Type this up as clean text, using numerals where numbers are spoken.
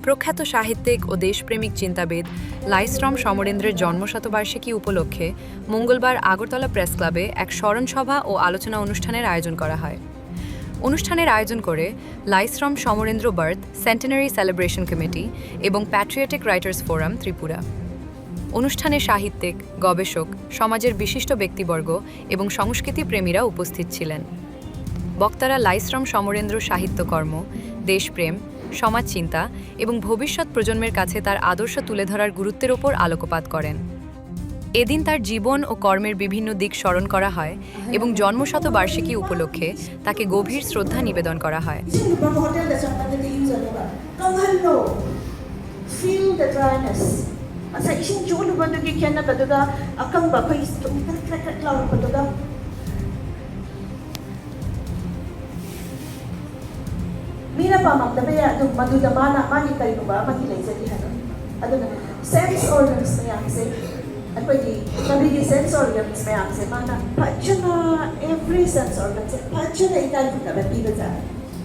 প্রখ্যাত সাহিত্যিক ও দেশপ্রেমিক চিন্তাবিদ লাইস্ট্রম সমরেন্দ্রের জন্মশতবার্ষিকী উপলক্ষে মঙ্গলবার আগরতলা প্রেস ক্লাবে এক স্মরণসভা ও আলোচনা অনুষ্ঠানের আয়োজন করা হয়। অনুষ্ঠানের আয়োজন করে লাইস্ট্রম Samarendra birth centenary celebration committee এবং প্যাট্রিয়টিক রাইটার্স ফোরাম ত্রিপুরা। অনুষ্ঠানে সাহিত্যিক, গবেষক, সমাজের বিশিষ্ট ব্যক্তিবর্গ এবং সংস্কৃতিপ্রেমীরা উপস্থিত ছিলেন। বক্তারা লাইস্ট্রম সমরেন্দ্র সাহিত্যকর্ম, দেশপ্রেম, সমাজচিন্তা এবং ভবিষ্যৎ প্রজন্মের কাছে তার আদর্শ তুলে ধরার গুরুত্বের ওপর আলোকপাত করেন। এদিন তার জীবন ও কর্মের বিভিন্ন দিক স্মরণ করা হয় এবং জন্মশতবার্ষিকী উপলক্ষে তাকে গভীর শ্রদ্ধা নিবেদন করা হয়। Sa isang julo ba doon kaya na baduga akang ba kay krak law baduga Mira pa magdabaya dug madudamana mani kayo ba magilay sa dihan ano na sense organs na yan kasi at pwede nabigi sense organs na yan kasi mana pa na every sense organs pa na itan ko na ba